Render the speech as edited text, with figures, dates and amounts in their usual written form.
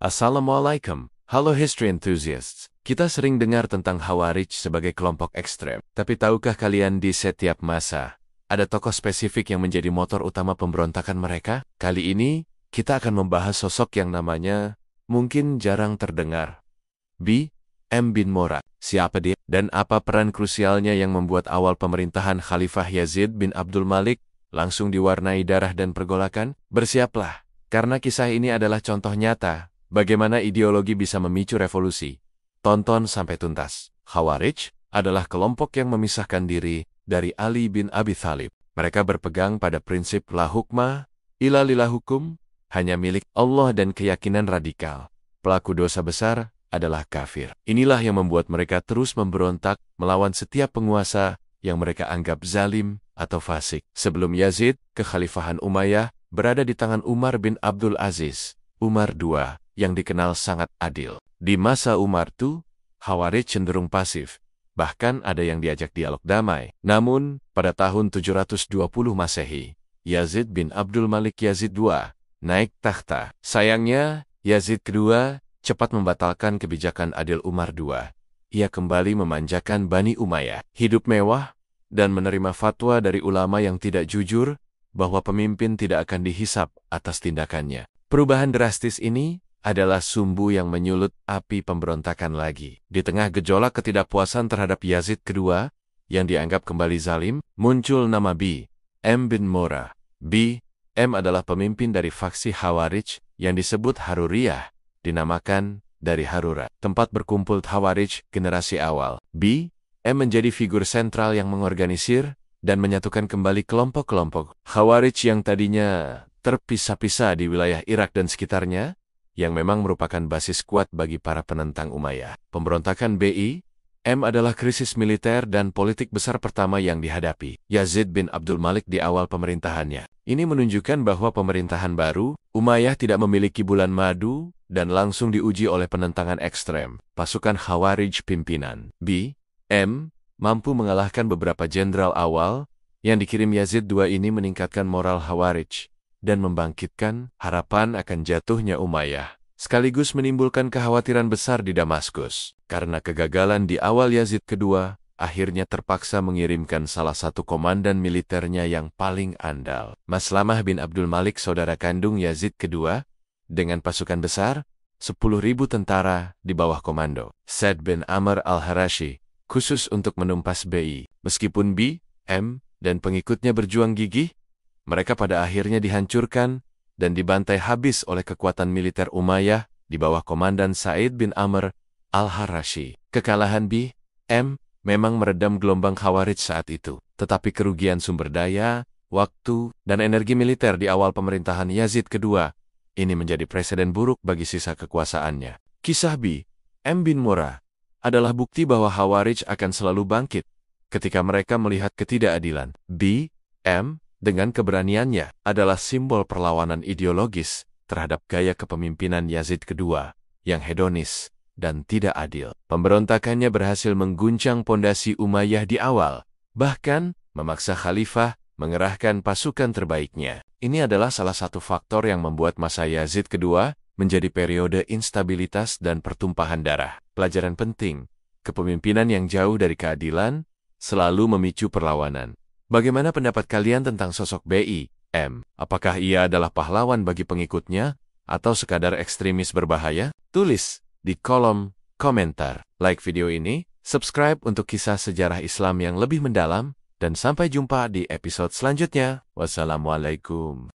Assalamualaikum, halo history enthusiasts. Kita sering dengar tentang Khawarij sebagai kelompok ekstrem. Tapi tahukah kalian di setiap masa, ada tokoh spesifik yang menjadi motor utama pemberontakan mereka? Kali ini, kita akan membahas sosok yang namanya mungkin jarang terdengar. B.M. bin Mora. Siapa dia? Dan apa peran krusialnya yang membuat awal pemerintahan Khalifah Yazid bin Abdul Malik langsung diwarnai darah dan pergolakan? Bersiaplah, karena kisah ini adalah contoh nyata bagaimana ideologi bisa memicu revolusi. Tonton sampai tuntas. Khawarij adalah kelompok yang memisahkan diri dari Ali bin Abi Thalib. Mereka berpegang pada prinsip la hukma illa lillah, hukum hanya milik Allah, dan keyakinan radikal pelaku dosa besar adalah kafir. Inilah yang membuat mereka terus memberontak melawan setiap penguasa yang mereka anggap zalim atau fasik. Sebelum Yazid, kekhalifahan Umayyah berada di tangan Umar bin Abdul Aziz, Umar II, yang dikenal sangat adil. Di masa Umar II, Khawarij cenderung pasif, bahkan ada yang diajak dialog damai. Namun, pada tahun 720 Masehi, Yazid bin Abdul Malik Yazid II naik takhta. Sayangnya, Yazid kedua cepat membatalkan kebijakan adil Umar II. Ia kembali memanjakan Bani Umayyah, hidup mewah, dan menerima fatwa dari ulama yang tidak jujur bahwa pemimpin tidak akan dihisap atas tindakannya. Perubahan drastis ini adalah sumbu yang menyulut api pemberontakan lagi. Di tengah gejolak ketidakpuasan terhadap Yazid kedua yang dianggap kembali zalim, muncul nama B.M. bin Mora. B.M. adalah pemimpin dari faksi Khawarij yang disebut Haruriyah, dinamakan dari Harura, tempat berkumpul Khawarij generasi awal. B.M. menjadi figur sentral yang mengorganisir dan menyatukan kembali kelompok-kelompok Khawarij yang tadinya terpisah-pisah di wilayah Irak dan sekitarnya, yang memang merupakan basis kuat bagi para penentang Umayyah. Pemberontakan B.M. adalah krisis militer dan politik besar pertama yang dihadapi Yazid bin Abdul Malik di awal pemerintahannya. Ini menunjukkan bahwa pemerintahan baru, Umayyah tidak memiliki bulan madu dan langsung diuji oleh penentangan ekstrem. Pasukan Khawarij pimpinan B.M. mampu mengalahkan beberapa jenderal awal yang dikirim Yazid II. Ini meningkatkan moral Khawarij dan membangkitkan harapan akan jatuhnya Umayyah, sekaligus menimbulkan kekhawatiran besar di Damaskus. Karena kegagalan di awal, Yazid kedua akhirnya terpaksa mengirimkan salah satu komandan militernya yang paling andal, Maslamah bin Abdul Malik, saudara kandung Yazid kedua, dengan pasukan besar, 10.000 tentara di bawah komando Said bin Amr al-Harashi, khusus untuk menumpas B.I. Meskipun B.M. dan pengikutnya berjuang gigih, mereka pada akhirnya dihancurkan dan dibantai habis oleh kekuatan militer Umayyah di bawah komandan Said bin Amr al-Harashi. Kekalahan B.M. memang meredam gelombang Khawarij saat itu, tetapi kerugian sumber daya, waktu, dan energi militer di awal pemerintahan Yazid kedua ini menjadi presiden buruk bagi sisa kekuasaannya. Kisah B.M. bin Mora adalah bukti bahwa Khawarij akan selalu bangkit ketika mereka melihat ketidakadilan. B.M. dengan keberaniannya adalah simbol perlawanan ideologis terhadap gaya kepemimpinan Yazid kedua yang hedonis dan tidak adil. Pemberontakannya berhasil mengguncang pondasi Umayyah di awal, bahkan memaksa khalifah mengerahkan pasukan terbaiknya. Ini adalah salah satu faktor yang membuat masa Yazid kedua menjadi periode instabilitas dan pertumpahan darah. Pelajaran penting, kepemimpinan yang jauh dari keadilan selalu memicu perlawanan. Bagaimana pendapat kalian tentang sosok B.M.? Apakah ia adalah pahlawan bagi pengikutnya atau sekadar ekstremis berbahaya? Tulis di kolom komentar. Like video ini, subscribe untuk kisah sejarah Islam yang lebih mendalam, dan sampai jumpa di episode selanjutnya. Wassalamualaikum.